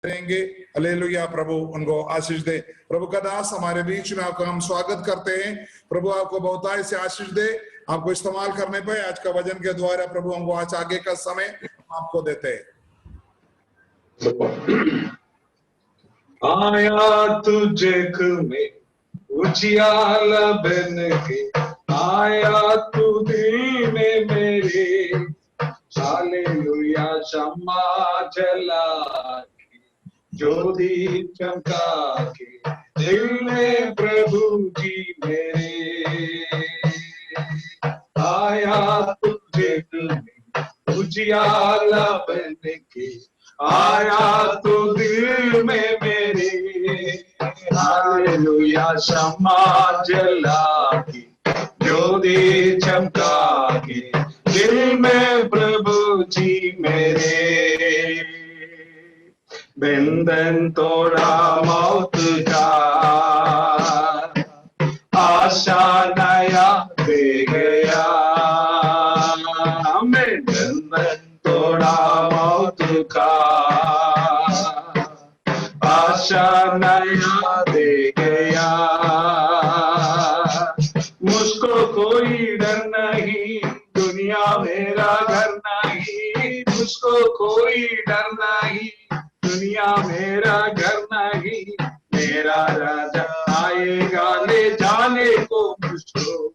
करेंगे। हालेलुया। प्रभु उनको आशीष दे। प्रभु का दास हमारे बीच में आपका हम स्वागत करते हैं। प्रभु आपको बहुतायत से आशीष दे, आपको इस्तेमाल करने पे आज का वचन के द्वारा प्रभु हमको आज आगे का समय आपको देते हैं। आया तुझे में उजियाला बन के, आया तू दिल में मेरे, हालेलुया। शम्मा जला के, ज्योति चमका के, दिल में प्रभु जी मेरे। आया तुझे में उजियाला बन के, आया तू दिल में मेरे, हालेलुया। शम्मा जला के, ज्योति चमका के, दिल में प्रभु जी मेरे। बंधन तोड़ा मौत का, आशा नया दे गया। हमें बंधन तोड़ा मौत का, आशा नया दे गया। मुझको कोई डर नहीं, दुनिया मेरा घर नहीं। मुझको कोई डर नहीं, दुनिया मेरा घर नहीं। मेरा राजा आएगा ले जाने को मुझको,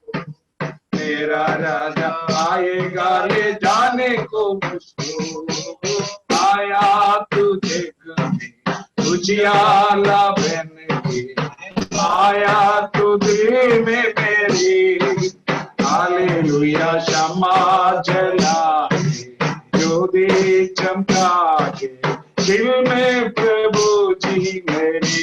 मेरा राजा आएगा ले जाने को मुझको। आया तुझे उजियाला बन के, आया तू दिल में मेरी, हालेलुया। शम्मा जला के, ज्योति चमका के, दिल में प्रभु जी मेरी।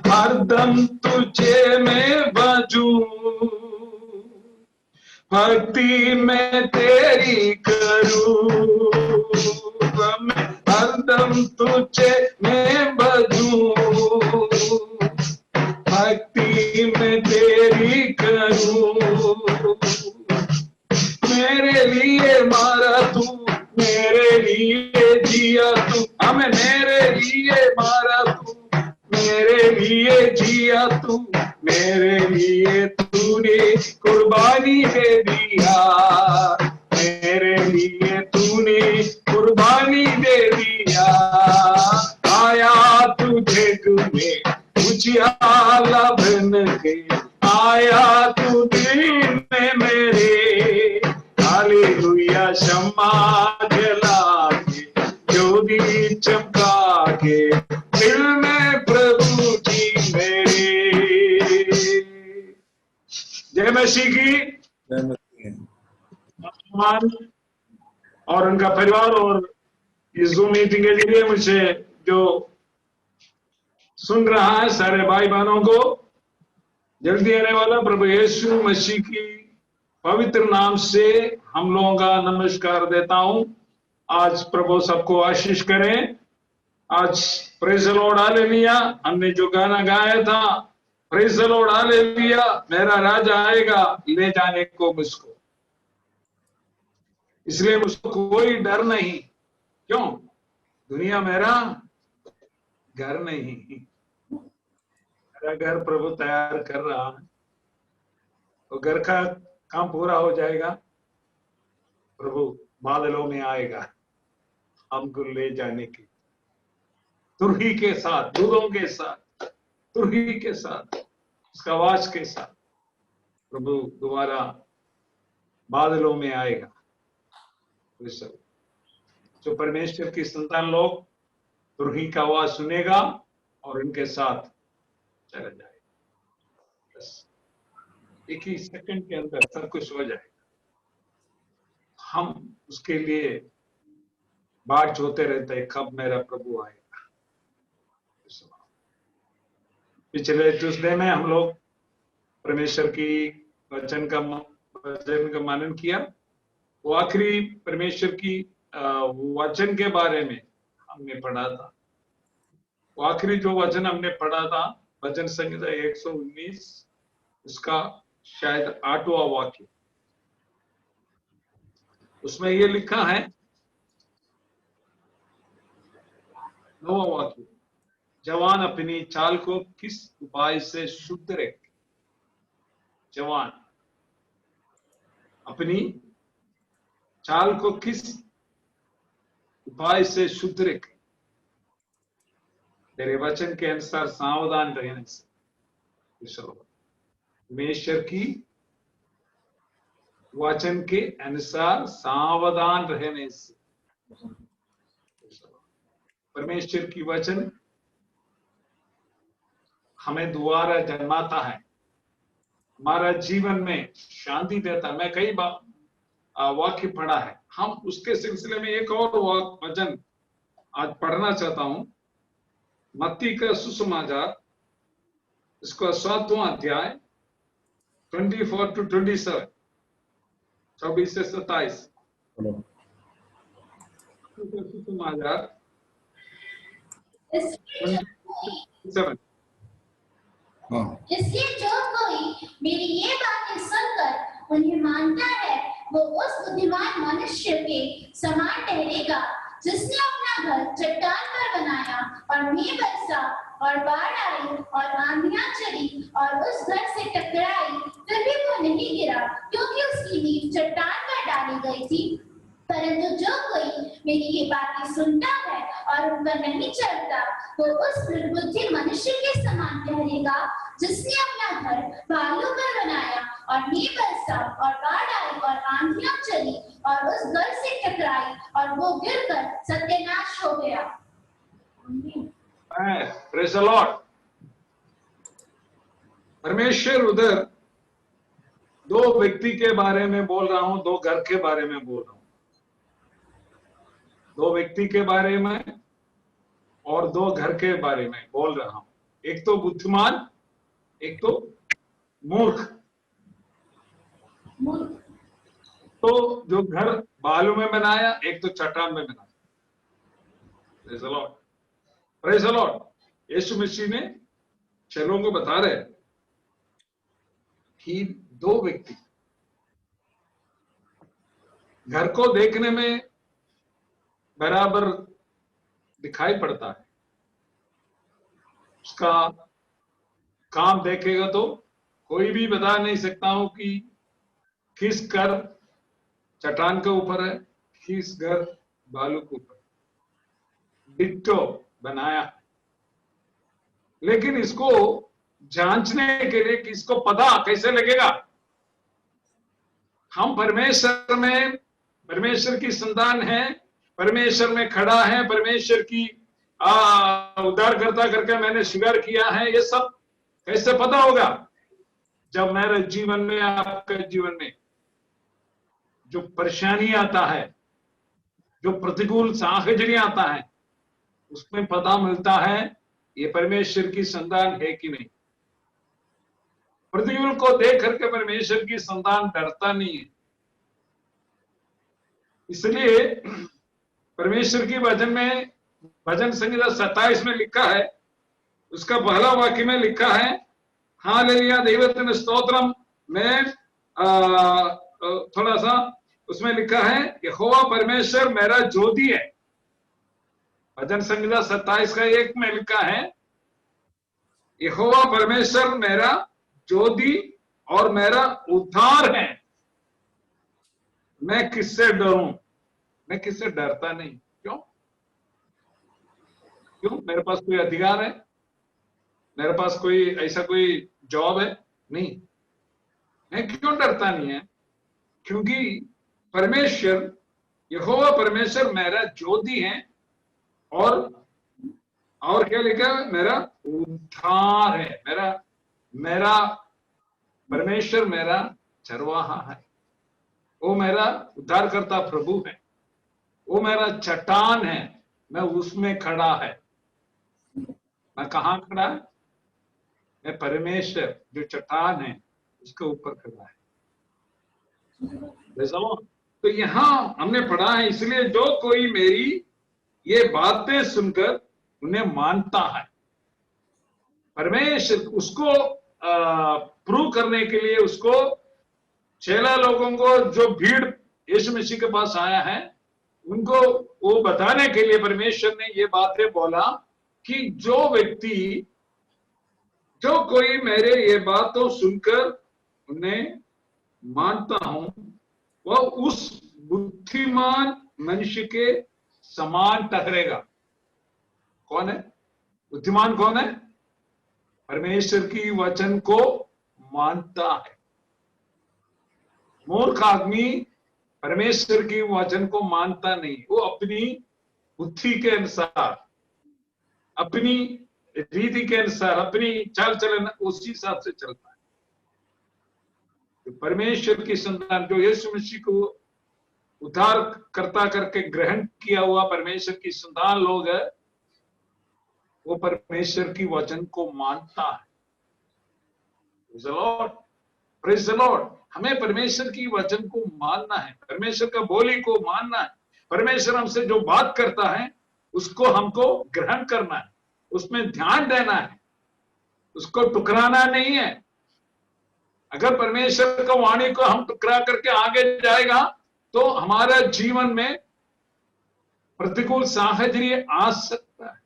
हरदम तुझे में बजूं, भक्ति में तेरी करूं। मैं हरदम तुझे में बजूं, भक्ति में तेरी करूं। मेरे लिए मारा तू, मेरे लिए जिया तू। हमें मेरे लिए मारा तू, मेरे लिए जिया तू। मेरे लिए तूने कुर्बानी दे दिया, मेरे लिए तूने कुर्बानी दे दिया। आया तुझे में उजियाला बन के, आया तू दिल में मेरे, हालेलुया। शम्मा जला के, ज्योति चमका के, दिल में प्रभु जी मेरे। जय मसीह की। और उनका परिवार और इस जूम मीटिंग के लिए मुझे जो सुन रहा है सारे भाई बहनों को जल्दी आने वाला प्रभु यीशु मसीह की पवित्र नाम से हम लोगों का नमस्कार देता हूं। आज प्रभु सबको आशीष करें। आज प्रेज़ द लॉर्ड हालेलुया। हमने जो गाना गाया था, प्रेज़ द लॉर्ड हालेलुया, मेरा राजा आएगा ले जाने को मुझको, इसलिए मुझको कोई डर नहीं। क्यों? दुनिया मेरा घर नहीं, मेरा घर प्रभु तैयार कर रहा है। तो घर का काम पूरा हो जाएगा, प्रभु बादलों में आएगा हमको ले जाने की, तुरही के साथ, दूधों के साथ, तुरही के साथ, उसका आवाज के साथ प्रभु दोबारा बादलों में आएगा। जो परमेश्वर की संतान लोग तुरही का आवाज सुनेगा और इनके साथ चला जाएगा। बस एक ही सेकंड के अंदर सब कुछ हो जाएगा। हम उसके लिए बाट जोते रहते हैं, कब मेरा प्रभु आएगा। पिछले ट्यूसडे में हम लोग परमेश्वर की वचन का मनन किया। वो आखिरी परमेश्वर की वचन के बारे में हमने पढ़ा था। वो आखिरी जो वचन हमने पढ़ा था, वचन संहिता 119, उसका शायद 8वां वाक्य। उसमें ये लिखा है, 9वां वाक्य, जवान अपनी चाल को किस उपाय से शुद्ध रखे। जवान अपनी चाल को किस उपाय से शुद्ध रखे। तेरे वचन के अनुसार सावधान रहने से। परमेश्वर की वचन के अनुसार सावधान रहने से। परमेश्वर की वचन हमें दोबारा जन्माता है, हमारा जीवन में शांति देता है। मैं कई बार वाक्य पढ़ा है, हम उसके सिलसिले में एक और वचन आज पढ़ना चाहता हूं। मत्ती का सुसमाचार, इसका 7वां अध्याय 24 to 27, 24 से 27। सुसमाचार 27। इसलिए जो कोई मेरी ये बातें सुनकर उन्हें मानता है, वो उस बुद्धिमान मनुष्य के समान ठहरेगा जिसने अपना घर चट्टान पर बनाया और मींह बरसा और बाढ़ आई और आंधियां चली और उस घर से टकराई, फिर भी वो नहीं गिरा क्योंकि उसकी नींव चट्टान पर डाली गई थी। परंतु जो कोई मेरी ये बातें सुनता है और उन पर नहीं चलता, वो उस निर्बुद्धि मनुष्य के समान ठहरेगा जिसने अपना घर बालू पर बनाया और मींह बरसा और बाढ़ आई और आंधियां चली और उस घर से टकराई और वो गिरकर सत्यानाश हो गया। Praise the Lord. परमेश्वर उधर दो व्यक्ति के बारे में बोल रहा हूं, दो घर के बारे में बोल रहा हूं। दो व्यक्ति के बारे में और दो घर के बारे में बोल रहा हूं। एक तो बुद्धिमान, एक तो मूर्ख। तो जो घर बालू में बनाया, एक तो चट्टान में बनाया। Praise the lord, praise the lord. Yeshu Masih ने चेलों को बता रहे कि दो व्यक्ति घर को देखने में बराबर दिखाई पड़ता है, उसका काम देखेगा तो कोई भी बता नहीं सकता हूं कि किस घर चट्टान के ऊपर है, किस घर बालू के ऊपर। डिट्टो बनाया, लेकिन इसको जांचने के लिए किसको पता कैसे लगेगा। हम परमेश्वर में, परमेश्वर की संतान है, परमेश्वर में खड़ा है, परमेश्वर की उद्धारकर्ता करके मैंने स्वीकार किया है, ये सब कैसे पता होगा? जब मेरे जीवन में, आपके जीवन में जो परेशानी आता है, जो प्रतिकूल साहचर्य आता है, उसमें पता मिलता है ये परमेश्वर की संतान है कि नहीं। प्रतिकूल को देख करके परमेश्वर की संतान डरता नहीं है। इसलिए परमेश्वर की वचन में, भजन संहिता 27 में लिखा है, उसका पहला वाक्य में लिखा है, हालेलुया दैवतन स्तोत्रम में थोड़ा सा उसमें लिखा है, यहोवा परमेश्वर मेरा ज्योति है। भजन संहिता 27 का 1 में लिखा है, यहोवा परमेश्वर मेरा ज्योति और मेरा उद्धार है, मैं किससे डरूं? मैं किससे डरता नहीं। क्यों? क्यों? मेरे पास कोई अधिकार है, मेरे पास कोई ऐसा कोई जॉब है? नहीं। मैं क्यों डरता नहीं है? क्योंकि परमेश्वर, यहोवा परमेश्वर मेरा ज्योति है और क्या लिखा है? मेरा उद्धार है। मेरा परमेश्वर मेरा चरवाहा है, वो मेरा उद्धारकर्ता प्रभु है, वो मेरा चट्टान है, मैं उसमें खड़ा है। मैं कहां खड़ा है? मैं परमेश्वर जो चट्टान है उसके ऊपर खड़ा है। तो यहां हमने पढ़ा है, इसलिए जो कोई मेरी ये बातें सुनकर उन्हें मानता है, परमेश्वर उसको प्रूव करने के लिए, उसको चेला लोगों को, जो भीड़ यीशु मसीह के पास आया है, उनको वो बताने के लिए परमेश्वर ने ये बातें बोला कि जो व्यक्ति, जो कोई मेरे ये बातों सुनकर उन्हें मानता हूं, वह उस बुद्धिमान मनुष्य के समान ठहरेगा। कौन है बुद्धिमान? कौन है? परमेश्वर की वचन को मानता है। मूर्ख आदमी परमेश्वर की वचन को मानता नहीं, वो अपनी बुद्धि के अनुसार, अपनी रीति के अनुसार, अपनी चाल चलन उसी हिसाब से चलता है। तो परमेश्वर की संतान, जो यीशु मसीह को उद्धार करता करके ग्रहण किया हुआ परमेश्वर की संतान लोग है, वो परमेश्वर की वचन को मानता है। Praise the lord, praise the Lord. हमें परमेश्वर की वचन को मानना है, परमेश्वर का बोली को मानना है। परमेश्वर हमसे जो बात करता है उसको हमको ग्रहण करना है, उसमें ध्यान देना है, उसको टुकराना नहीं है। अगर परमेश्वर का वाणी को हम टुकरा करके आगे जाएगा तो हमारा जीवन में प्रतिकूल साहचर्य आ सकता है।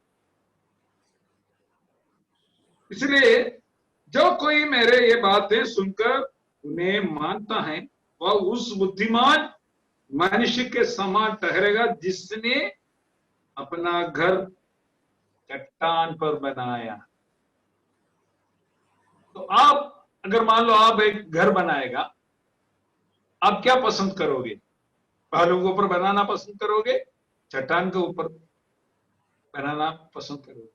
इसलिए जो कोई मेरे ये बातें सुनकर उन्हें मानता है, वह उस बुद्धिमान मनुष्य के समान ठहरेगा जिसने अपना घर चट्टान पर बनाया। तो आप अगर मान लो आप एक घर बनाएगा, आप क्या पसंद करोगे? पहाड़ों के ऊपर बनाना पसंद करोगे, चट्टान के ऊपर बनाना पसंद करोगे?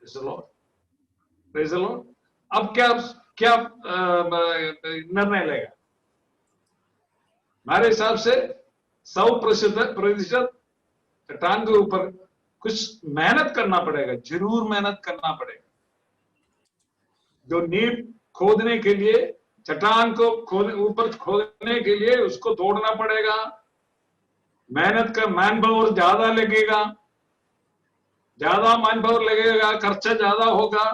Praise the lord, praise the Lord. अब क्या निर्णय लेगा? हमारे हिसाब से 100% चट्टान के ऊपर कुछ मेहनत करना पड़ेगा, जरूर मेहनत करना पड़ेगा। जो नींव खोदने के लिए, चट्टान को ऊपर खोदने के लिए उसको तोड़ना पड़ेगा, मेहनत का मैन पावर ज्यादा लगेगा, ज्यादा मैन पावर लगेगा, खर्चा ज्यादा होगा,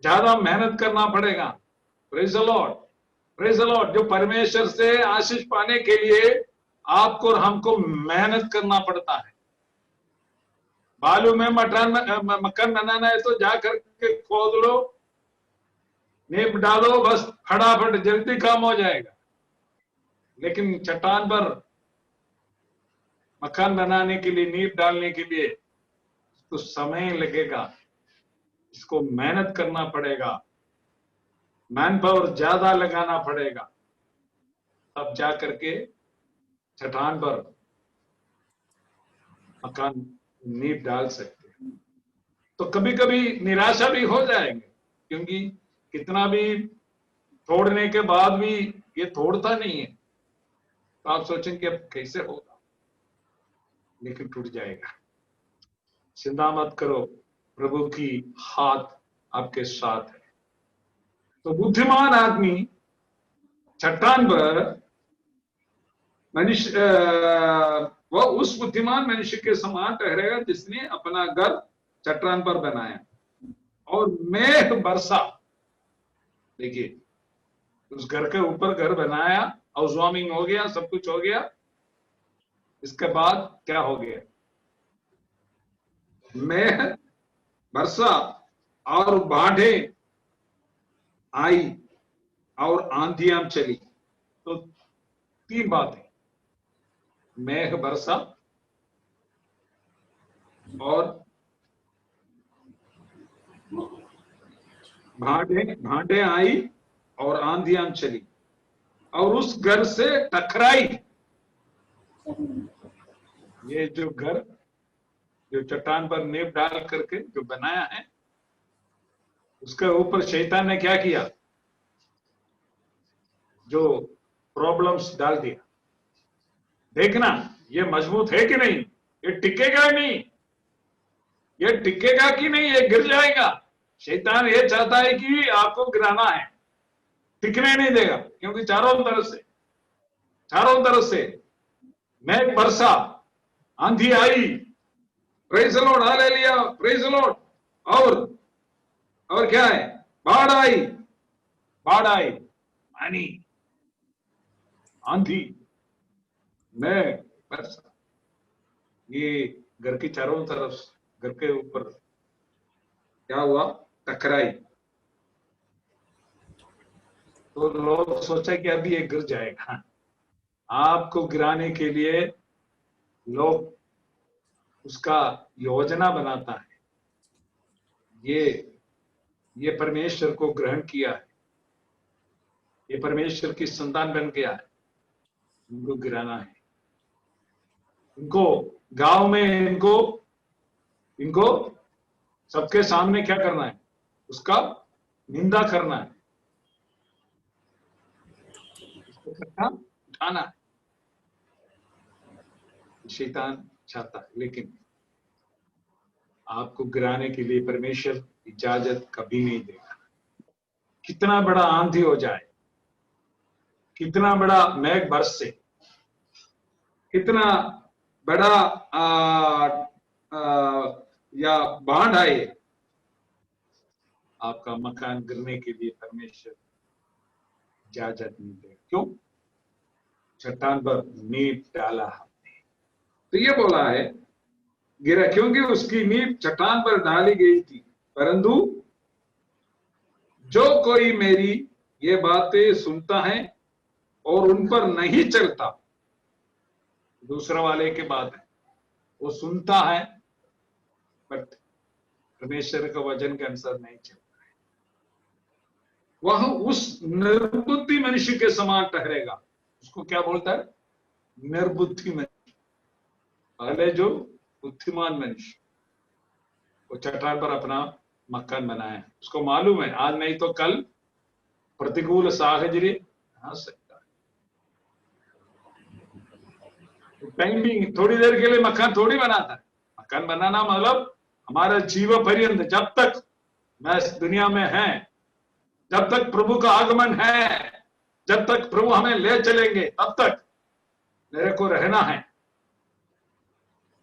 ज्यादा मेहनत करना पड़ेगा। Praise the lord, praise the Lord. जो परमेश्वर से आशीष पाने के लिए आपको और हमको मेहनत करना पड़ता है। बालू में मकान बनाना है तो जाकर के खोद लो, नींव डालो, बस फटाफट जल्दी काम हो जाएगा। लेकिन चट्टान पर मकान बनाने के लिए, नींव डालने के लिए तो समय लगेगा, इसको मेहनत करना पड़ेगा, मैन पावर ज्यादा लगाना पड़ेगा, तब जा करके चट्टान पर मकान नींव डाल सकते हैं। तो कभी कभी निराशा भी हो जाएंगे, क्योंकि कितना भी तोड़ने के बाद भी ये तोड़ता नहीं है। तो आप सोचेंगे अब कैसे होगा, लेकिन टूट जाएगा। चिंता मत करो, प्रभु की हाथ आपके साथ है। तो बुद्धिमान आदमी चट्टान पर मनुष्य, वह उस बुद्धिमान मनुष्य के समान ठहरेगा जिसने अपना घर चट्टान पर बनाया और मेघ बरसा। देखिए, उस घर के ऊपर घर बनाया, हाउस वार्मिंग हो गया, सब कुछ हो गया, इसके बाद क्या हो गया? मेघ बरसा और बाढ़ें आई और आंधियां चली। तो तीन बातें, मेघ बरसा और भांडें आई और आंधियां चली और उस घर से टकराई। ये जो घर, जो चट्टान पर नींव डाल करके जो बनाया है, उसके ऊपर शैतान ने क्या किया? जो प्रॉब्लम्स डाल दिया। देखना ये मजबूत है कि नहीं, ये टिकेगा नहीं, ये टिकेगा कि नहीं, ये गिर जाएगा। शैतान ये चाहता है कि आपको गिराना है, टिकने नहीं देगा, क्योंकि चारों तरफ से मेघ बरसा, आंधी आई, praise the lord, hallelujah, praise the lord. और क्या है? बाढ़ आई, आंधी, मेघ, बरसा। ये घर की चारों तरफ, घर के ऊपर क्या हुआ, टकराई। तो लोग सोचा कि अभी ये गिर जाएगा। आपको गिराने के लिए लोग उसका योजना बनाता है। ये परमेश्वर को ग्रहण किया है, ये परमेश्वर की संतान बन गया है, इनको गिराना है। इनको गांव में इनको सबके सामने क्या करना है, उसका निंदा करना है, इसको खट्टा उठाना है। शैतान चाहता है, लेकिन आपको गिराने के लिए परमेश्वर इजाजत कभी नहीं देगा। कितना बड़ा आंधी हो जाए, कितना बड़ा मेघ बरसे, कितना बड़ा या बाढ़ आए, आपका मकान गिरने के लिए परमेश्वर इजाजत नहीं देगा। क्यों? चट्टान पर नींव डाला हमने। तो ये बोला है गिरा, क्योंकि उसकी नींव चट्टान पर डाली गई थी, परंतु जो कोई मेरी ये बातें सुनता है और उन पर नहीं चलता, दूसरा वाले के बात है, वो सुनता है बट परमेश्वर का वचन के अनुसार नहीं चलता है, वह उस निर्बुद्धि मनुष्य के समान ठहरेगा। उसको क्या बोलता है? निर्बुद्धि मनुष्य। पहले जो बुद्धिमान मनुष्य, वो चट्टान पर अपना मकान बनाया, उसको मालूम है आज नहीं तो कल प्रतिकूल साहचर्य आ सकता है। टाइम भी थोड़ी देर के लिए मकान थोड़ी बनाता है। मकान बनाना मतलब हमारा जीवन पर्यंत, जब तक मैं इस दुनिया में है, जब तक प्रभु का आगमन है, जब तक प्रभु हमें ले चलेंगे, तब तक मेरे को रहना है।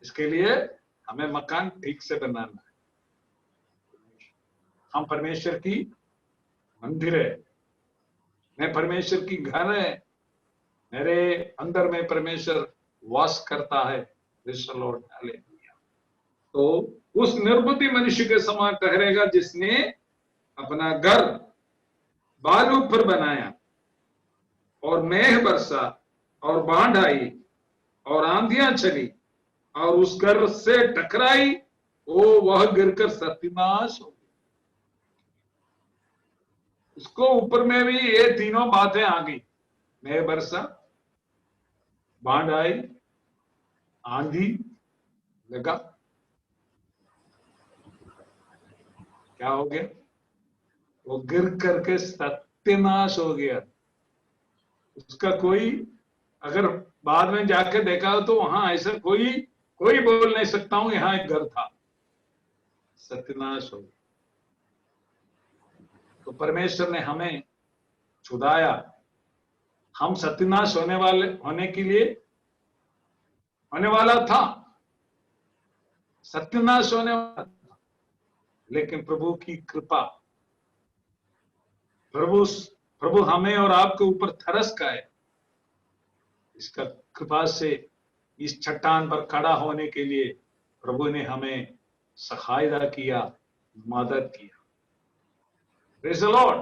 इसके लिए हमें मकान ठीक से बनाना है। हम परमेश्वर की मंदिर है, मैं परमेश्वर की घर है, मेरे अंदर में परमेश्वर वास करता है। Lord, hallelujah. तो उस निर्बुद्धि मनुष्य के समान ठहरेगा जिसने अपना घर बालू पर बनाया और मेघ बरसा और बाढ़ आई और आंधियां चली और उस घर से टकराई, वह गिरकर सत्यानाश हो गया। उसको ऊपर में भी ये तीनों बातें आ गई, मेघ बरसा, बाढ़ आई, आंधी लगा, क्या हो गया? वो गिर करके सत्यानाश हो गया। उसका कोई, अगर बाद में जाकर देखा तो वहां ऐसा कोई बोल नहीं सकता हूं यहां एक घर था, सत्यानाश हो गया। तो परमेश्वर ने हमें छुड़ाया। हम सत्यानाश होने के लिए होने वाला था, सत्यानाश होने वाला था, लेकिन प्रभु की कृपा, प्रभु हमें और आपके ऊपर तरस का है। इसका कृपा से इस चट्टान पर खड़ा होने के लिए प्रभु ने हमें सहायता किया, मदद किया। Praise the lord,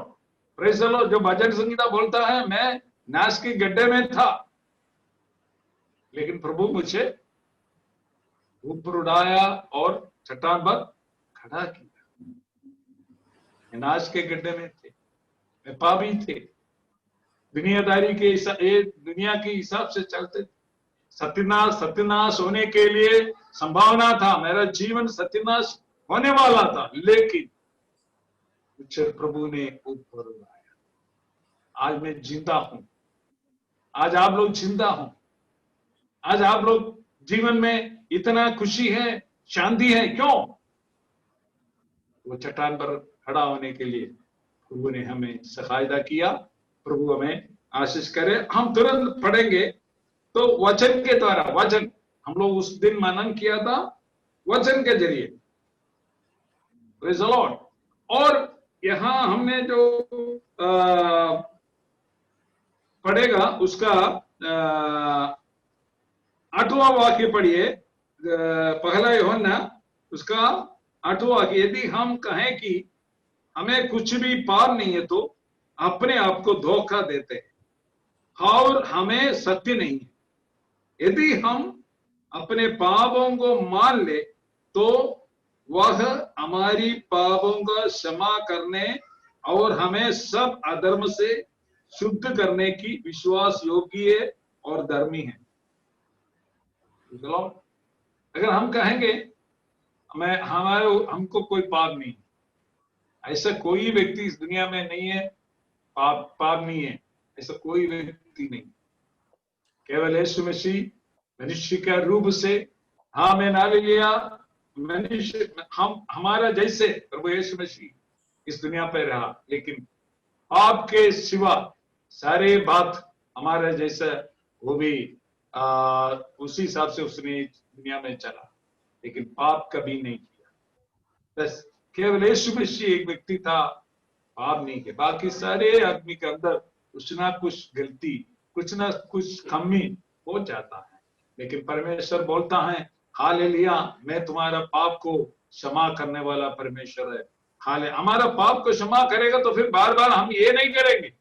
praise the Lord. जो भजन संगीता बोलता है, मैं नाश के गड्ढे में था, लेकिन प्रभु मुझे ऊपर उड़ाया और चट्टान पर खड़ा किया। मैं नाश के गड्ढे में थे, मैं पापी थे, दुनियादारी के दुनिया के हिसाब से चलते थे, सत्यानाश होने के लिए संभावना था, मेरा जीवन सत्यानाश होने वाला था, लेकिन मुझे प्रभु ने ऊपर उठाया। आज मैं जिंदा हूं, आज आप लोग जिंदा हो, आज आप लोग जीवन में इतना खुशी है, शांति है, क्यों? वो चट्टान पर खड़ा होने के लिए प्रभु ने हमें सहायता किया। प्रभु हमें आशीष करे। हम तुरंत पढ़ेंगे तो वचन के द्वारा, वचन हम लोग उस दिन मनन किया था वचन के जरिए, प्रेज़ द लॉर्ड। और यहां हमने जो पढ़ेगा उसका 8वां वाक्य पढ़िए, पहला यूहन्ना उसका 8वां वाक्य। यदि हम कहें कि हमें कुछ भी पाप नहीं है तो अपने आप को धोखा देते हैं और हमें सत्य नहीं है। यदि हम अपने पापों को मान ले तो वह हमारी पापों का क्षमा करने और हमें सब अधर्म से शुद्ध करने की विश्वास योग्य और धर्मी है। अगर हम कहेंगे हमको कोई पाप नहीं, ऐसा कोई व्यक्ति इस दुनिया में नहीं है, पाप नहीं है, ऐसा कोई व्यक्ति नहीं। केवल यीशु मसीह मनुष्य के रूप से, हाँ मैं नाम लिया, मनुष्य हमारा जैसे प्रभु यीशु मसीह इस दुनिया पर रहा, लेकिन आपके सिवा सारे बात हमारा जैसा वो भी उसी हिसाब से उसने दुनिया में चला, लेकिन पाप कभी नहीं किया। बस केवल यीशु मसीह एक व्यक्ति था, पाप नहीं किया। बाकी सारे आदमी के अंदर कुछ ना कुछ गलती, कुछ ना कुछ कमी हो जाता है, लेकिन परमेश्वर बोलता है हालेलुया, मैं तुम्हारा पाप को क्षमा करने वाला परमेश्वर है। हाले हमारा पाप को क्षमा करेगा तो फिर बार बार हम ये नहीं करेंगे।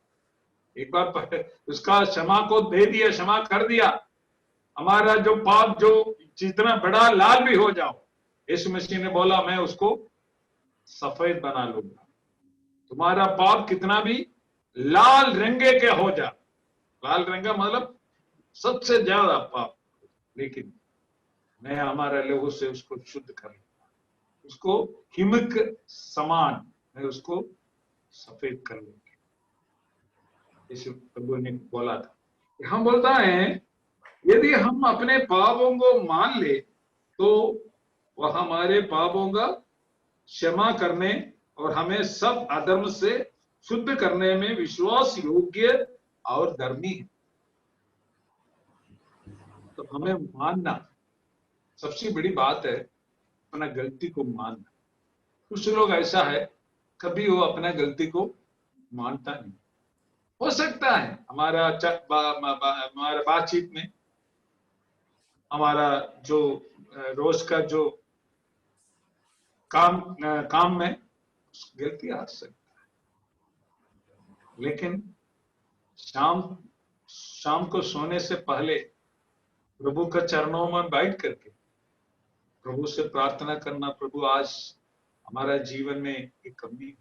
एक बार उसका क्षमा को दे दिया, क्षमा कर दिया, हमारा जो पाप जो जितना बड़ा लाल भी हो जाओ, यीशु मसीह ने बोला मैं उसको सफेद बना लूंगा। तुम्हारा पाप कितना भी लाल रंगे के हो जा, लाल रंगा मतलब सबसे ज्यादा पाप, लेकिन मैं हमारे लोगों से उसको शुद्ध कर लूंगा, उसको हिमक समान मैं उसको सफेद कर लूंगा। यीशु प्रभु ने बोला था। हम बोलता है यदि हम अपने पापों को मान ले तो वह हमारे पापों का क्षमा करने और हमें सब अधर्म से शुद्ध करने में विश्वास योग्य और धर्मी है। तो हमें मानना सबसे बड़ी बात है, अपना गलती को मानना। कुछ लोग ऐसा है कभी वो अपना गलती को मानता नहीं। हो सकता है हमारा बातचीत में, हमारा जो रोज का जो काम में गलती आ सकता है, लेकिन शाम को सोने से पहले प्रभु का चरणों में बैठ करके प्रभु से प्रार्थना करना, प्रभु आज हमारा जीवन में एक कमी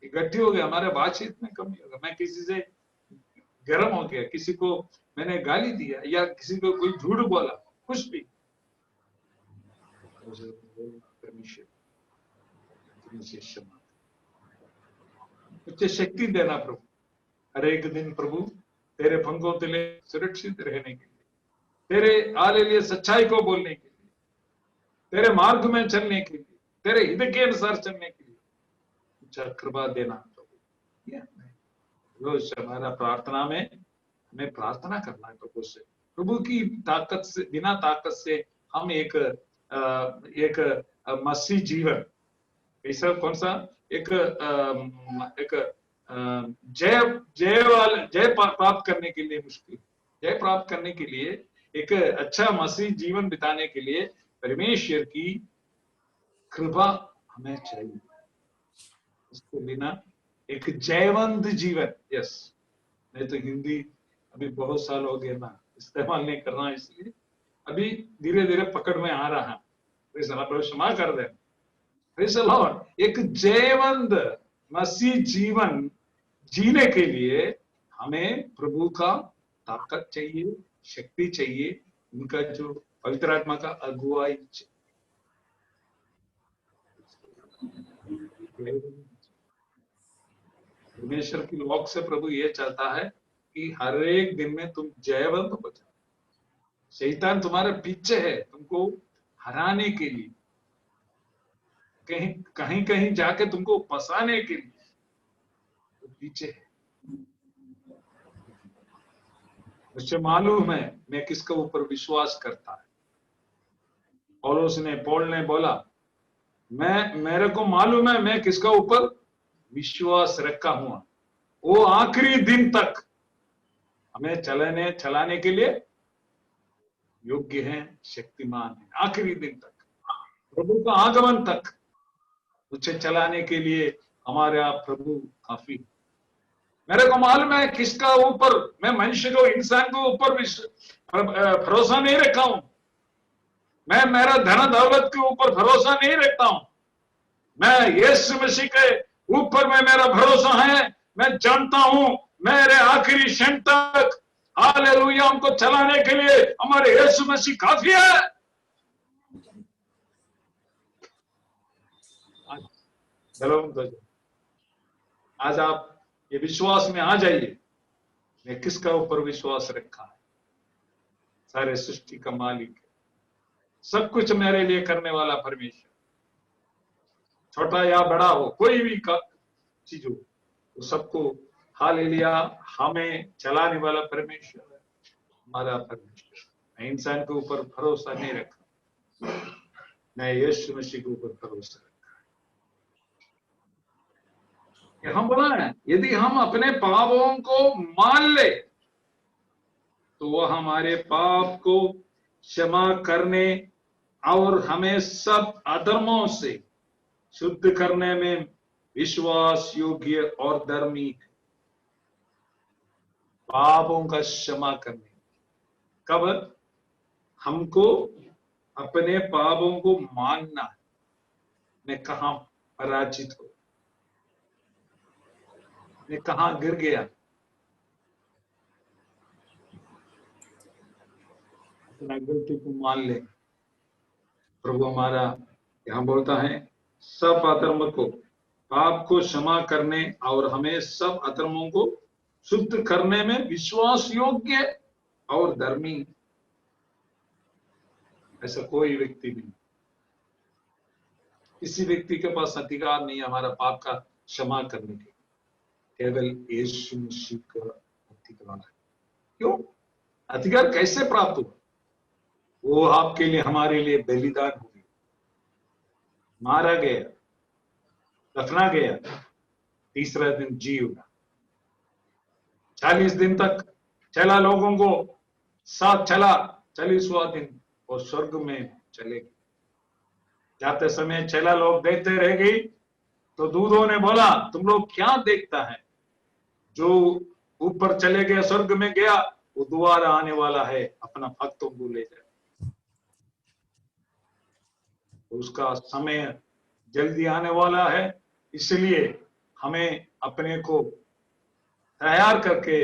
इकट्ठी हो गया, हमारे बातचीत में कमी होगा, मैं किसी से गर्म हो गया, किसी को मैंने गाली दिया या किसी को कोई झूठ बोला, कुछ भी, मुझे शक्ति देना प्रभु, हर एक दिन प्रभु तेरे पंखों तले सुरक्षित रहने के लिए, तेरे आले लिए सच्चाई को बोलने के लिए, तेरे मार्ग में चलने के लिए, तेरे हित के अनुसार चलने के लिए मुझे कृपा देना प्रभु। रोज हमारा प्रार्थना में हमें प्रार्थना करना है प्रभु से, प्रभु की ताकत से, बिना ताकत से हम एक मसीह जीवन, ऐसा कौन सा एक जय प्राप्त करने के लिए मुश्किल, जय प्राप्त करने के लिए एक अच्छा मसीह जीवन बिताने के लिए परमेश्वर की कृपा हमें चाहिए। उसके बिना एक जयवंत जीवन, यस, नहीं तो हिंदी अभी बहुत साल हो गए ना इस्तेमाल नहीं करना, इसलिए अभी धीरे धीरे पकड़ में आ रहा है, क्षमा कर दे। एक जयवंत मसीह जीवन जीने के लिए हमें प्रभु का ताकत चाहिए, शक्ति चाहिए, उनका जो पवित्र आत्मा का अगुवाई चाहिए। परमेश्वर की लॉक से प्रभु ये चाहता है कि हर एक दिन में तुम जयवंत हो जाओ। शैतान तुम्हारे पीछे है, तुमको हराने के लिए, कहीं कहीं जाके तुमको फंसाने के लिए तो पीछे है। मुझे मालूम है मैं किसके ऊपर विश्वास करता है। पौल ने बोला मेरे को मालूम है मैं किसका ऊपर विश्वास रखा हुआ, वो आखिरी दिन तक हमें चलाने के लिए योग्य हैं, शक्तिमान हैं। आखिरी दिन तक, प्रभु का आगमन तक उसे चलाने के लिए हमारा प्रभु काफी। मेरे को मालूम है किसका ऊपर, मैं मनुष्य को, इंसान को ऊपर भरोसा नहीं रखा हूं। मैं मेरा धन दौलत के ऊपर भरोसा नहीं रखता हूं। मैं यीशु मसीह के ऊपर में मेरा भरोसा है। मैं जानता हूं मेरे आखिरी क्षण तक हालेलुया हमको चलाने के लिए हमारे यीशु मसीह काफी है। आज आप ये विश्वास में आ जाइए, मैं किसका ऊपर विश्वास रखा है। सारे सृष्टि का मालिक है, सब कुछ मेरे लिए करने वाला परमेश्वर, छोटा या बड़ा हो, कोई भी चीज हो, तो सबको हालेलुया हमें चलाने वाला परमेश्वर है, हमारा परमेश्वर। मैं इंसान के ऊपर भरोसा नहीं रखा, मैं यीशु मसीह के ऊपर भरोसा रखा। हम बोला है, यदि हम अपने पापों को मान ले तो वह हमारे पाप को क्षमा करने और हमें सब अधर्मों से शुद्ध करने में विश्वास योग्य और धर्मी है। पापों का क्षमा करने कब? हमको अपने पापों को मानना है, मैं कहां पराजित हो, मैं कहां गिर गया, अपना गलती को मान ले। प्रभु हमारा यहां बोलता है सब अधर्म को, पाप को क्षमा करने और हमें सब अधर्मों को शुद्ध करने में विश्वास योग्य और धर्मी। ऐसा कोई व्यक्ति नहीं, किसी व्यक्ति के पास अधिकार नहीं हमारा पाप का क्षमा करने के, केवल यीशु मसीह का अधिकार है। क्यों? अधिकार कैसे प्राप्त हुआ? वो आपके लिए, हमारे लिए बलिदान हो गया, मारा गया, दफना गया, तीसरा दिन जी उठा, 40 दिन तक चला, लोगों को साथ चला, 40वां दिन और स्वर्ग में चले गए। जाते समय चला लोग देखते रह गई, तो दूतों ने बोला तुम लोग क्या देखता है? जो ऊपर चले गया, स्वर्ग में गया, वो दोबारा आने वाला है, अपना भक्तों को ले जाए। तो उसका समय जल्दी आने वाला है, इसलिए हमें अपने को तैयार करके,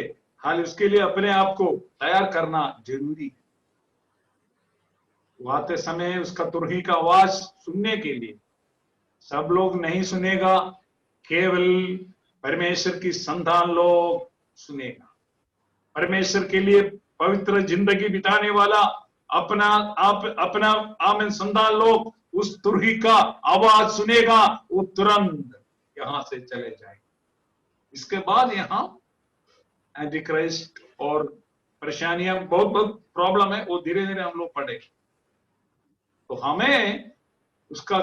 हाल उसके लिए अपने आप को तैयार करना जरूरी है। वो आते समय उसका तुरही का आवाज सुनने के लिए सब लोग नहीं सुनेगा, केवल परमेश्वर की संतान लोग सुनेगा। परमेश्वर के लिए पवित्र जिंदगी बिताने वाला अपना आमीन संतान लोग उस तुरही का आवाज सुनेगा, वो तुरंत यहां से चले जाएंगे। इसके बाद यहाँ एंटी क्राइस्ट और परेशानियां, बहुत प्रॉब्लम है, वो धीरे धीरे हम लोग पढ़ेंगे। तो हमें उसका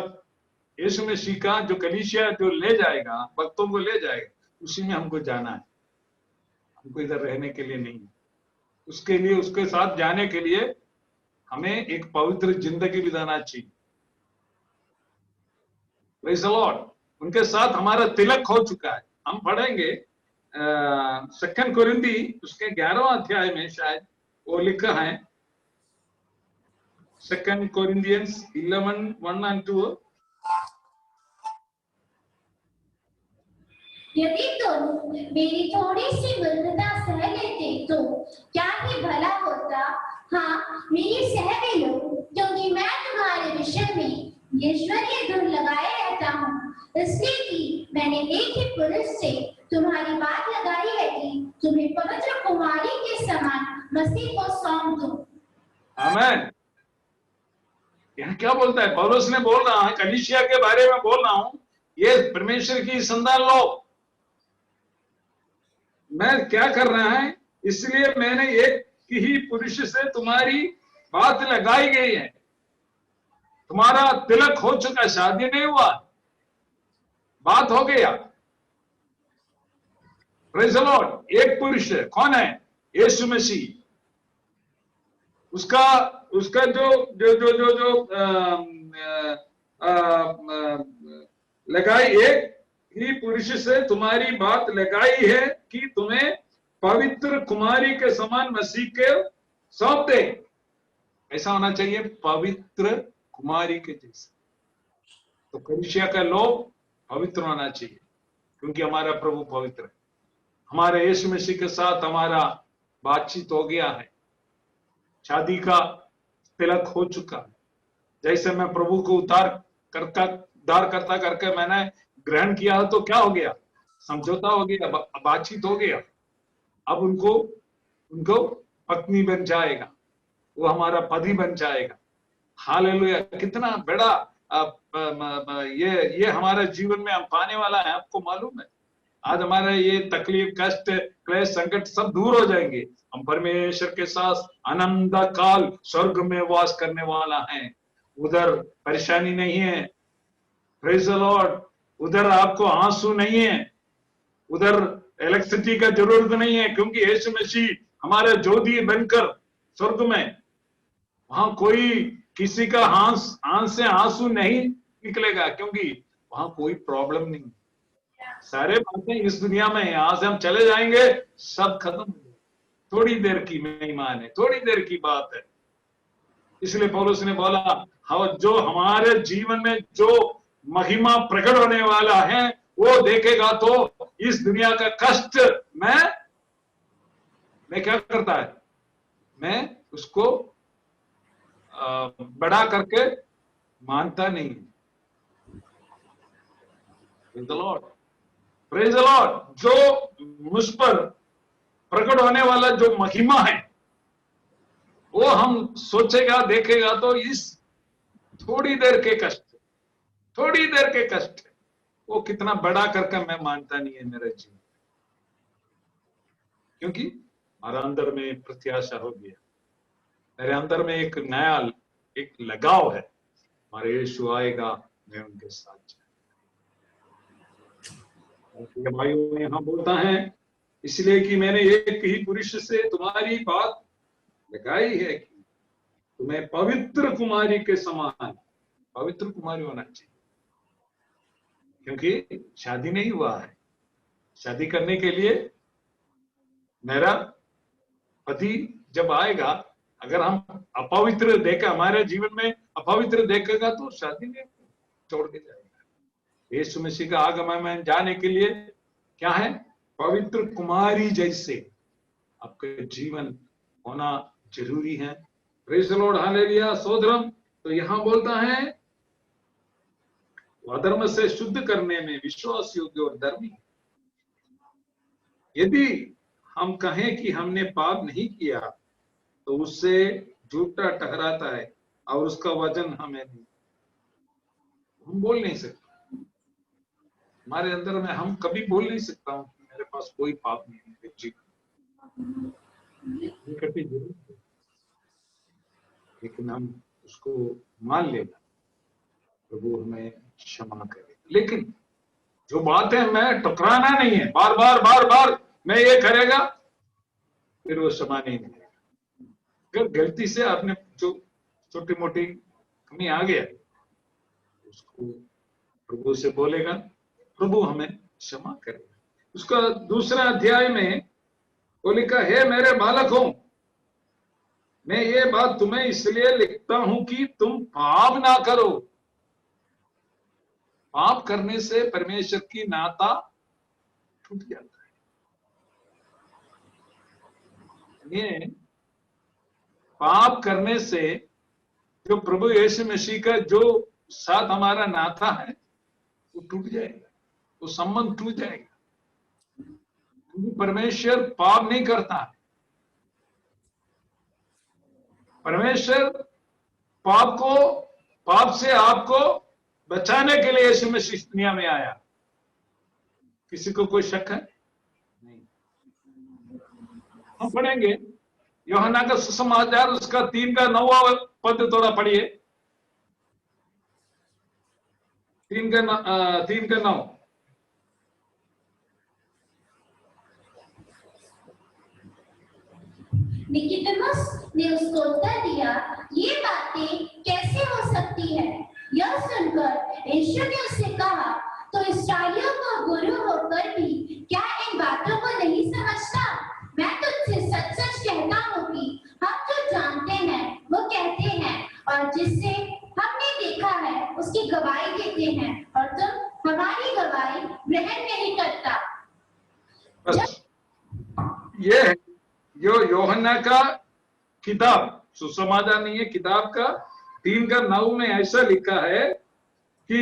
यीशु मसीह का जो कलीसिया जो ले जाएगा, भक्तों को ले जाएगा, उसी में हमको जाना है। हमको इधर रहने के लिए नहीं, उसके लिए, उसके साथ जाने के लिए हमें एक पवित्र जिंदगी बिताना चाहिए। Praise the Lord. उनके साथ हमारा तिलक हो चुका है। हम पढ़ेंगे 2 कोरिन्थी उसके 11वां अध्याय में शायद वो लिखा है, 2 Corinthians 11:1-2। यदि तुम मेरी थोड़ी सी विरुद्धता सह लेते तो क्या ही भला होता। हाँ, मेरी सह भी लो, क्योंकि मैं तुम्हारे विषय में ईश्वरीय धुन लगाए रहता हूँ, इसलिए कि मैंने एक ही पुरुष से तुम्हारी बात लगाई है कि तुम्हें पवित्र कुमारी के समान मसीह को सौंप दूं। आमीन। यहाँ क्या बोलता है? पौलुस ने बोल रहा है, कलीसिया के बारे में बोल रहा हूं, ये परमेश्वर की संतान लोग, मैं क्या कर रहा है, इसलिए मैंने एक ही पुरुष से तुम्हारी बात लगाई गई है। तुम्हारा तिलक हो चुका, शादी नहीं हुआ, बात हो गया। Praise the Lord. एक पुरुष है, कौन है? यीशु मसीह। उसका उसका जो जो जो जो जो अ, अ, लगाई, एक ही पुरुष से तुम्हारी बात लगाई है कि तुम्हें पवित्र कुमारी के समान मसीह के सौंप दे। ऐसा होना चाहिए, पवित्र कुमारी के जैसे। तो कलीसिया का लोग पवित्र होना चाहिए, क्योंकि हमारा प्रभु पवित्र है। हमारे यीशु मसीह के साथ हमारा बातचीत हो गया है, शादी का तिलक हो चुका है। जैसे मैं प्रभु को उद्धार करता करके मैंने ग्रहण किया, तो क्या हो गया? समझौता हो गया, बातचीत हो गया। अब उनको पत्नी बन जाएगा, वो हमारा पति बन जाएगा। हालेलुया! कितना बड़ा ये हमारे जीवन में हम पाने वाला है, आपको मालूम है? आज हमारे ये तकलीफ, कष्ट, क्लेश, संकट सब दूर हो जाएंगे। हम परमेश्वर के साथ आनंद काल स्वर्ग में वास करने वाला है। उधर परेशानी नहीं है, प्रेज द लॉर्ड। उधर आपको आंसू नहीं है, उधर इलेक्ट्रिसिटी का जरूरत नहीं है, क्योंकि यीशु मसीह हमारे ज्योति बनकर स्वर्ग में, वहां कोई किसी का आंख से आंसू नहीं निकलेगा, क्योंकि वहां कोई प्रॉब्लम नहीं। सारे बातें इस दुनिया में, यहां से हम चले जाएंगे, सब खत्म हो जाएगा। थोड़ी देर की मेहमान है, थोड़ी देर की बात है। इसलिए पौलुस ने बोला, जो हमारे जीवन में जो महिमा प्रकट होने वाला है, वो देखेगा तो इस दुनिया का कष्ट मैं क्या करता है, मैं उसको बड़ा करके मानता नहीं। Praise the Lord, praise the Lord. जो मुझ पर प्रकट होने वाला जो महिमा है, वो हम सोचेगा, देखेगा तो इस थोड़ी देर के कष्ट, थोड़ी देर के कष्ट, वो कितना बड़ा करके मैं मानता नहीं है मेरे जीवन, क्योंकि हमारा अंदर में प्रत्याशा हो गया। मेरे अंदर में एक नया एक लगाव है, हमारे यीशु आएगा, मैं उनके साथ जाऊंगा। भाइयों, यहां बोलता है, इसलिए कि मैंने एक ही पुरुष से तुम्हारी बात लगाई है कि तुम्हें पवित्र कुमारी के समान पवित्र कुमारी होना चाहिए, क्योंकि शादी नहीं हुआ है। शादी करने के लिए मेरा पति जब आएगा, अगर हम अपवित्र देखे, हमारे जीवन में अपवित्र देखेगा, तो शादी में छोड़ के जाएगा। यीशु मसीह का आगमन में जाने के लिए क्या है? पवित्र कुमारी जैसे आपका जीवन होना जरूरी है। प्रेज़ द लॉर्ड, हालेलुया, सोदरम। तो यहां बोलता है, अधर्म से शुद्ध करने में विश्वास योग्य और धर्मी। यदि हम कहें कि हमने पाप नहीं किया, तो उससे झूठा ठहराता है और उसका वजन हमें नहीं। हम बोल नहीं सकते, हमारे अंदर में हम कभी बोल नहीं सकता हूं कि मेरे पास कोई पाप नहीं है मेरे जीवन, लेकिन हम उसको मान लेना, प्रभु हमें क्षमा करे। लेकिन जो बात है, मैं टकराना नहीं है, बार बार मैं ये करेगा, फिर वो क्षमा नहीं मिलेगा। अगर गलती से आपने जो छोटी मोटी कमी आ गया, उसको प्रभु से बोलेगा, प्रभु हमें क्षमा करेगा। उसका दूसरा अध्याय में वो लिखा है, मेरे बालकों, मैं ये बात तुम्हें इसलिए लिखता हूं कि तुम पाप ना करो। पाप करने से परमेश्वर की नाता टूट जाता है। ये पाप करने से जो प्रभु यीशु मसीह का जो साथ हमारा नाता है, वो टूट जाएगा, वो संबंध टूट जाएगा, क्योंकि परमेश्वर पाप नहीं करता। परमेश्वर पाप से आपको बचाने के लिए यीशु मसीह दुनिया में आया। किसी को कोई शक है? नहीं। हम पढ़ेंगे यूहन्ना का सुसमाचार, उसका 3 का 9वां पद थोड़ा पढ़िए। 3 का 9। निकोदेमुस ने उसको उत्तर दिया, ये बातें कैसे हो सकती है? यह सुनकर यीशु ने उससे कहा, तो इस्राएलियों को गुरु होकर भी क्या इन बातों को नहीं समझता? मैं तुझसे सच सच कहता हूँ कि हम जो जानते हैं वो कहते हैं, और जिससे हमने देखा है उसकी गवाही देते हैं, और तुम हमारी गवाही ग्रहण नहीं करता। बस ये है जो यूहन्ना का किताब, सुसमाचार नहीं है, किताब का 3:9 में ऐसा लिखा है कि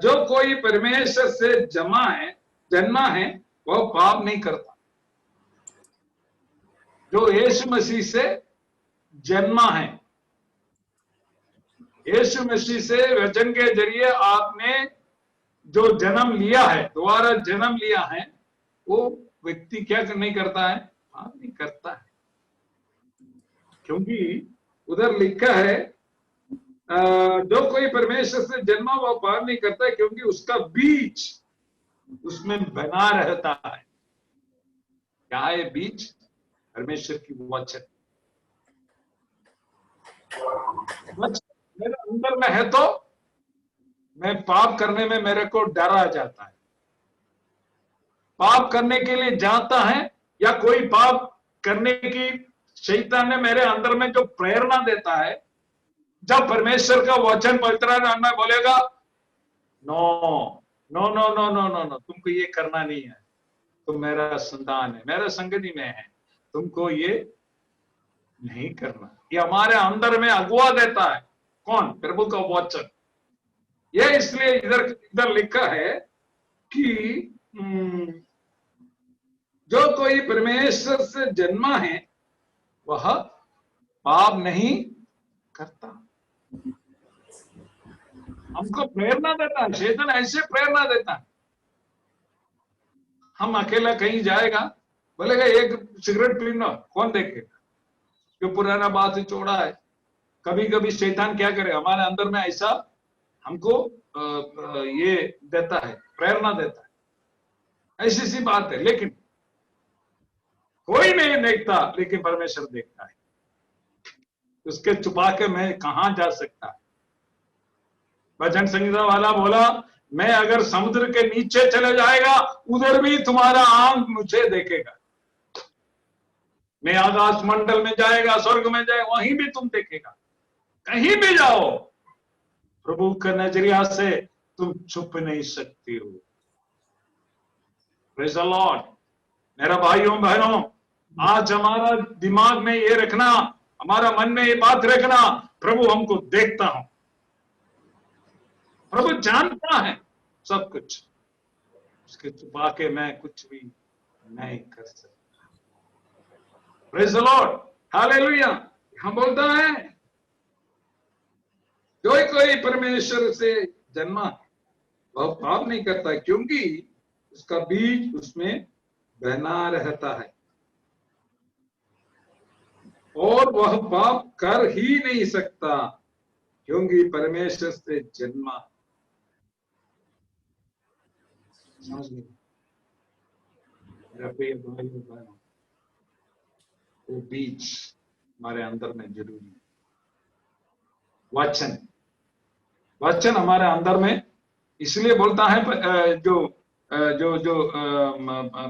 जो कोई परमेश्वर से जन्मा है वह पाप नहीं करता। जो यीशु मसीह से जन्मा है, यीशु मसीह से वचन के जरिए आपने जो जन्म लिया है, दोबारा जन्म लिया है, वो व्यक्ति क्या नहीं करता है? पाप नहीं करता है। क्योंकि उधर लिखा है जो कोई परमेश्वर से जन्मा वह पाप नहीं करता है, क्योंकि उसका बीज उसमें बना रहता है। क्या है बीज? परमेश्वर की वचन मेरे अंदर में है, तो मैं पाप करने में मेरे को डर आ जाता है। पाप करने के लिए जाता है, या कोई पाप करने की शैतान ने मेरे अंदर में जो प्रेरणा देता है, जब परमेश्वर का वचन पवित्र आत्मा बोलेगा no no no no no no no, तुमको ये करना नहीं है, तुम मेरा संतान है, मेरा संगति में है, तुमको ये नहीं करना। ये हमारे अंदर में अगुवा देता है। कौन? प्रभु का वचन। ये इसलिए इधर लिखा है कि जो कोई परमेश्वर से जन्मा है वह पाप नहीं करता। हमको प्रेरणा देता है, शैतान ऐसे प्रेरणा देता है। हम अकेला कहीं जाएगा, बोलेगा एक सिगरेट पीना, कौन देखेगा? जो पुराना बात ही चौड़ा है। कभी कभी शैतान क्या करे, हमारे अंदर में ऐसा हमको ये देता है, प्रेरणा देता है। ऐसी सी बात है, लेकिन कोई नहीं देखता, लेकिन परमेश्वर देखता है। उसके छुपा के मैं कहां जा सकता? भजन संगीता वाला बोला, मैं अगर समुद्र के नीचे चले जाएगा उधर भी तुम्हारा आंख मुझे देखेगा। मैं आकाश मंडल में जाएगा, स्वर्ग में जाए, वहीं भी तुम देखेगा। कहीं भी जाओ, प्रभु का नजरिया से तुम छुप नहीं सकती हो। Praise the Lord. मेरा भाइयों बहनों, आज हमारा दिमाग में ये रखना, हमारा मन में ये बात रखना, प्रभु हमको देखता हूं, प्रभु जानता है सब कुछ। उसके छुपा के मैं कुछ भी नहीं कर सकता। Praise the lord, hallelujah. हम बोलता है जो कोई परमेश्वर से जन्मा वह पाप नहीं करता, क्योंकि उसका बीज उसमें बना रहता है और वह पाप कर ही नहीं सकता, क्योंकि परमेश्वर से जन्मा। समझ गए मेरा प्रिय भाइयों बहनों? वो बीज हमारे अंदर में जरूरी है। वचन हमारे अंदर में इसलिए बोलता है, जो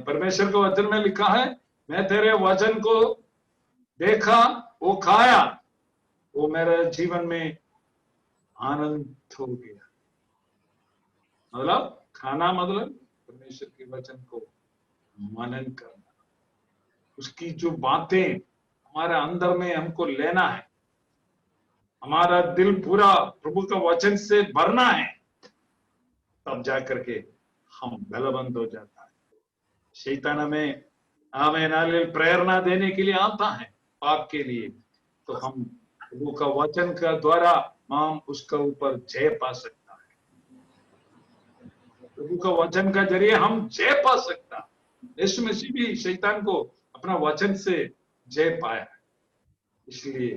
परमेश्वर के वचन में लिखा है, मैं तेरे वचन को देखा, वो खाया, वो मेरे जीवन में आनंद हो गया। मतलब खाना मतलब परमेश्वर के वचन को मनन करना, उसकी जो बातें हमारे अंदर में हमको लेना है, हमारा दिल पूरा प्रभु का वचन से भरना है, तब जाकर के हम बलवंत हो जाता है। शैतान हमें प्रेरणा देने के लिए आता है पाप के लिए, तो हम प्रभु का वचन का द्वारा हम उसका ऊपर जय पा सकता है। प्रभु का वचन का जरिए हम जय पा सकता है। यीशु मसीह भी शैतान को अपना वचन से जय पाया है। इसलिए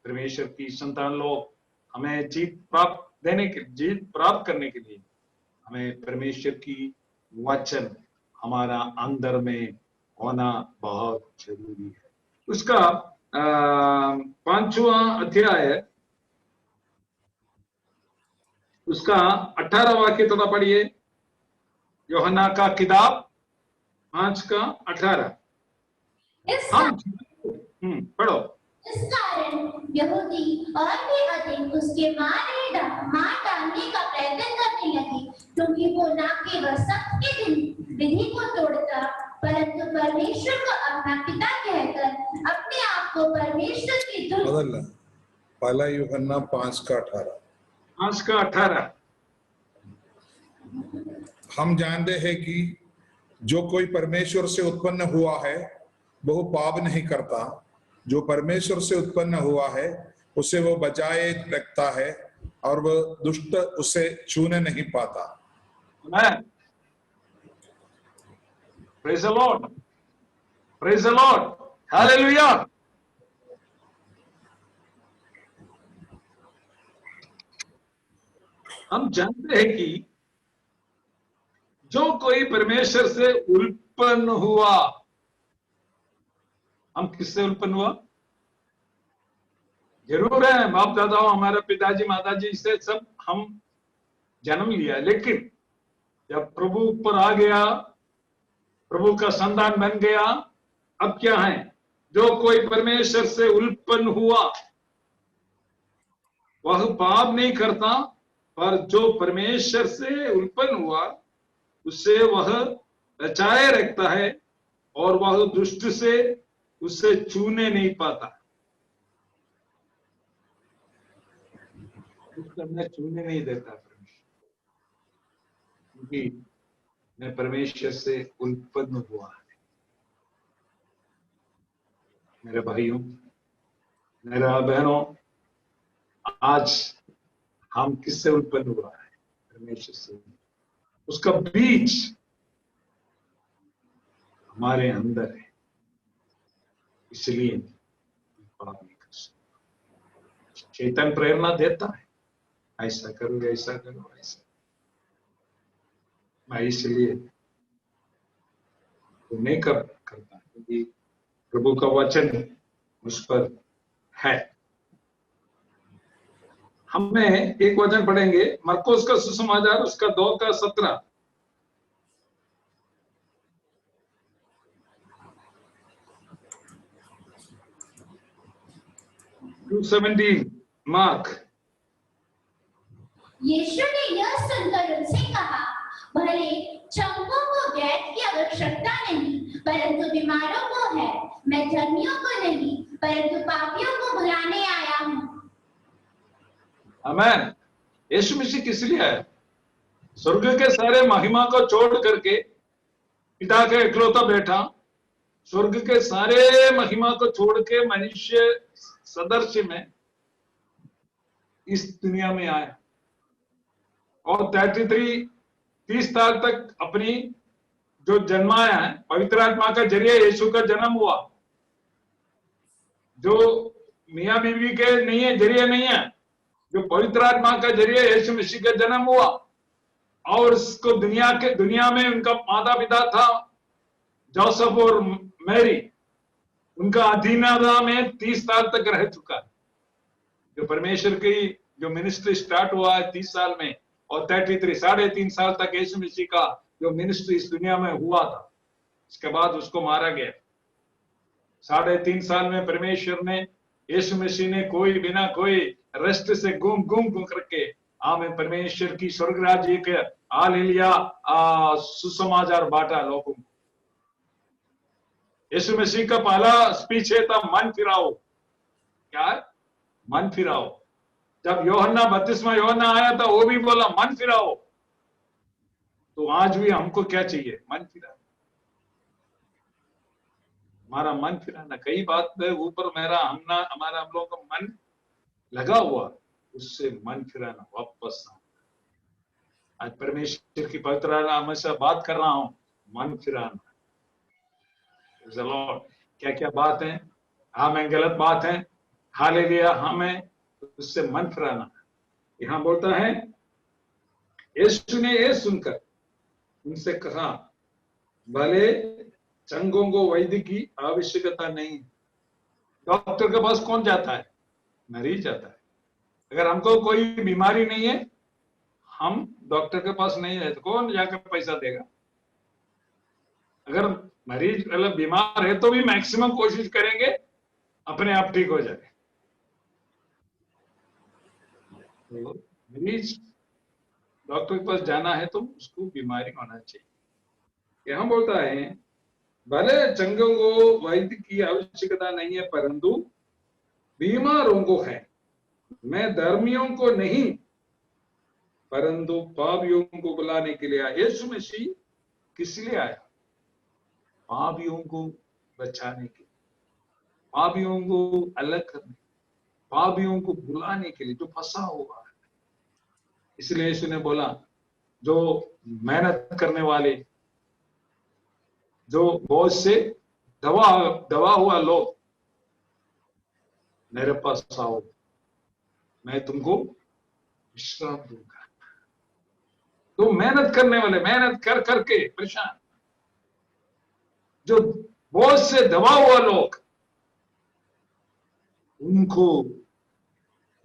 परमेश्वर की संतान लोग हमें जीत प्राप्त करने के लिए हमें परमेश्वर की वचन हमारा अंदर में होना बहुत जरूरी है। उसका 5वां अध्याय है, उसका 18 वाक्य थोड़ा पढ़िए। यूहन्ना का किताब 5 का 18। इस हम पढ़ो। इस कारण यहूदी और भी अधिक उसके मार डालने का प्रयत्न करने लगे, क्योंकि वो न केवल सबके दिन विधि को तोड़ता, परंतु परमेश्वर को अपना पिता कहकर अपने आप को परमेश्वर की बदल पहला यूहन्ना 5 का 18। 5 का 18। हम जानते हैं कि जो कोई परमेश्वर से उत्पन्न हुआ है वो पाप नहीं करता, जो परमेश्वर से उत्पन्न हुआ है उसे वो बचाए रखता है और वो दुष्ट उसे छूने नहीं पाता। Amen. Praise the Lord. Praise the Lord. Hallelujah. हम जानते हैं कि जो कोई परमेश्वर से उत्पन्न हुआ, हम किससे उत्पन्न हुआ? जरूर है बाप दादाओं, हमारे पिताजी माताजी से सब हम जन्म लिया, लेकिन जब प्रभु ऊपर आ गया, प्रभु का संतान बन गया, अब क्या है? जो कोई परमेश्वर से उत्पन्न हुआ वह पाप नहीं करता, पर जो परमेश्वर से उत्पन्न हुआ उससे वह बचाए रखता है और वह दुष्ट से उसे छूने नहीं पाता। मैं छूने नहीं देता परमेश्वर, क्योंकि मैं परमेश्वर से उत्पन्न हुआ है। मेरे भाइयों, मेरा बहनों, आज हम किससे उत्पन्न हुआ है? परमेश्वर से। उसका बीज हमारे अंदर है, इसलिए पाप नहीं कर सकते। शैतान प्रेरणा देता है, ऐसा करो ऐसा करो ऐसा, मैं इसलिए तो नहीं करता, क्योंकि प्रभु का वचन मुझ पर है। हमें एक वचन पढ़ेंगे, मरकुस का सुसमाचार उसका 2 का 17। 2:17 मार्क। यीशु ने यह सुनकर उनसे कहा, भले चंगों को वैद्य की आवश्यकता नहीं, परंतु बीमारों को है। मैं धर्मियों को नहीं, परंतु पापियों को बुलाने आया हूँ। आमेन। यीशु मसीह किस लिए आया? स्वर्ग के सारे महिमा को छोड़ करके पिता का इकलौता बेटा स्वर्ग के सारे महिमा को छोड़ के मनुष्य सदृश में इस दुनिया में आया और 30 साल तक अपनी जो जन्माया है, पवित्र आत्मा का जरिए यीशु का जन्म हुआ, जो मियां बीवी के नहीं है जरिए नहीं है, जो पवित्र आत्मा का जरिए यीशु मसीह का जन्म हुआ। और इसको दुनिया में उनका माता पिता था जोसेफ और मैरी, उनका अधीनता में 30 साल तक रह चुका है। जो परमेश्वर की जो मिनिस्ट्री स्टार्ट हुआ है 30 साल में, और 3.5 साल तक यीशु मसीह का जो मिनिस्ट्री इस दुनिया में हुआ था, इसके बाद उसको मारा गया। 3.5 साल में परमेश्वर ने, यीशु मसीह ने कोई बिना कोई रेस्ट से घूम करके हमें परमेश्वर की स्वर्ग राज्य के हालेलुया सुसमाचार बांटा लोगों को। यीशु मसीह का पहला स्पीच है था मन फिराओ। क्या है? मन फिराओ। जब यूहन्ना बपतिस्मा यूहन्ना आया था वो भी बोला मन फिराओ। तो आज भी हमको क्या चाहिए? मन फिराना। हमारा मन फिराना। कई बात में ऊपर हमारा हम लोगों का मन लगा हुआ, उससे मन फिराना, वापस आना। आज परमेश्वर की पवित्र आत्मा से बात कर रहा हूं, मन फिराना। लॉर्ड, क्या क्या बात है हमें गलत बात है, हालेलुया, हमें उससे मन फिराना। यहां बोलता है यीशु ने ये सुनकर उनसे कहा, भले चंगों को वैद्य की आवश्यकता नहीं, डॉक्टर के पास कौन जाता है? मरीज जाता है। अगर हमको कोई बीमारी नहीं है, हम डॉक्टर के पास नहीं है, तो कौन जाकर पैसा देगा? अगर मरीज मतलब बीमार है तो भी मैक्सिमम कोशिश करेंगे अपने आप ठीक हो जाए। तो मरीज डॉक्टर के पास जाना है तो उसको बीमारी होना चाहिए। यहां बोलता है भले चंगों को वैद्य की आवश्यकता नहीं है, परंतु बीमारों को है। मैं धर्मियों को नहीं परंतु पापियों को बुलाने के लिए आया। यीशु मसीह किस लिए आया? पापियों को बचाने के लिए, पापियों को अलग करने, पापियों को बुलाने के लिए, जो फंसा हुआ है। इसलिए यीशु ने बोला जो मेहनत करने वाले, जो बहुत से दबा हुआ लोग, मेरे पास आओ, मैं तुमको विश्राम दूंगा। तो मेहनत करने वाले, मेहनत कर करके परेशान, जो बहुत से दबा हुआ लोग, उनको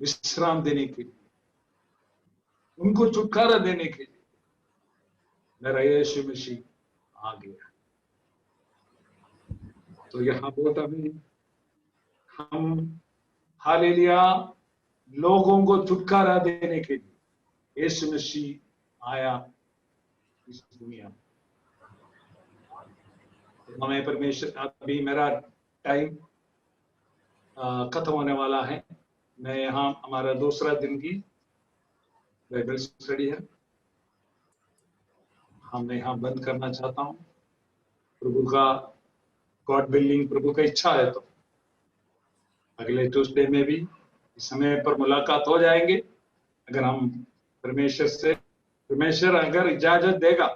विश्राम देने के लिए, उनको छुटकारा देने के लिए मेरा यीशु मसीह आ गया। तो यहां बोलता है हम हालेलुया, लोगों को छुटकारा देने के लिए यीशु मसीह आया इस दुनिया में। हमें परमेश्वर, अभी मेरा टाइम खत्म होने वाला है। मैं यहाँ हमारा दूसरा दिन की बाइबल स्टडी है, हमने यहाँ बंद करना चाहता हूँ। प्रभु का गॉड विलिंग, प्रभु का इच्छा है तो अगले ट्यूसडे में भी इस समय पर मुलाकात हो जाएंगे। अगर हम परमेश्वर अगर इजाजत देगा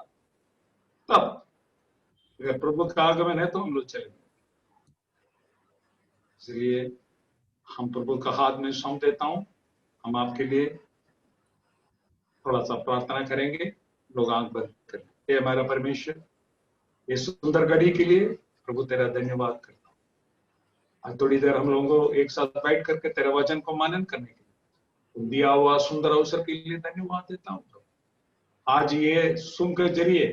तब, अगर प्रभु का आगमन है तो हम लोग चलेंगे। इसलिए हम प्रभु का हाथ में सौंप देता हूं। हम आपके लिए थोड़ा सा प्रार्थना करेंगे। लोग आंख बंद करें। हे हमारा परमेश्वर, ये सुंदर घड़ी के लिए प्रभु तेरा धन्यवाद करता हूँ। आज थोड़ी देर हम लोगों को एक साथ बैठ करके तेरे वचन को मानन करने के लिए तुम दिया हुआ सुंदर अवसर के लिए धन्यवाद देता हूँ। आज ये सुन के जरिए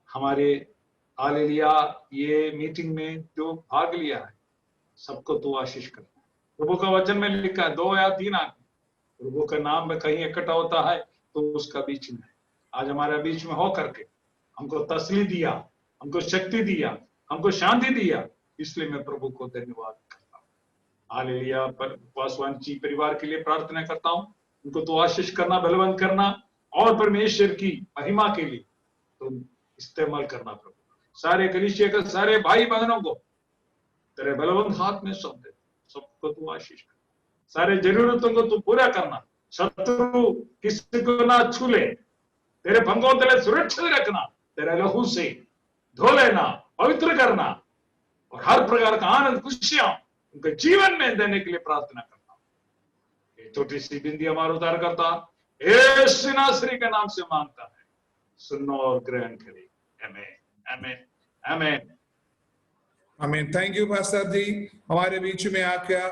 हमारे हालेलुया ये मीटिंग में जो भाग लिया है सबको तू आशीष कर। प्रभु का वचन में लिखा है 2 या 3 आदमी प्रभु का नाम में कहीं इकट्ठा होता है तो उसका बीच में है। आज हमारे बीच में हो करके हमको तसल्ली दिया, हमको शक्ति दिया, हमको शांति दिया, इसलिए मैं प्रभु को धन्यवाद करता हूँ। हालेलुया। पर पासवान जी परिवार के लिए प्रार्थना करता हूँ, उनको तो आशीष करना, बलवंत करना और परमेश्वर की महिमा के लिए तुम इस्तेमाल करना। प्रभु सारे कलीसिया के सारे भाई बहनों को तेरे बलवंत हाथ में सौंप दे, सबको तू आशीष कर, सारे जरूरतों को तू पूरा करना, शत्रु किसी को ना छू ले, तेरे पंखों तले सुरक्षित रखना, तेरे लहू से धो लेना, पवित्र करना और हर प्रकार का आनंद खुशियां उनके जीवन में देने के लिए प्रार्थना करता हूं। ये छोटी सी बिंदी हमारा उद्धार करता यीशु नासरी के नाम से मांगता है, सुनो और ग्रहण करे। आमीन, आमीन, आमीन, आमीन। थैंक यू पास्टर जी, हमारे बीच में आकर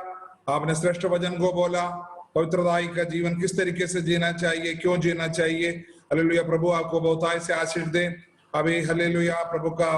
आपने श्रेष्ठ वचन को बोला, पवित्रताई का जीवन किस तरीके से जीना चाहिए, क्यों जीना चाहिए। हालेलुया। प्रभु आपको बहुतायत से आशीष दे। अभी हालेलुया प्रभु का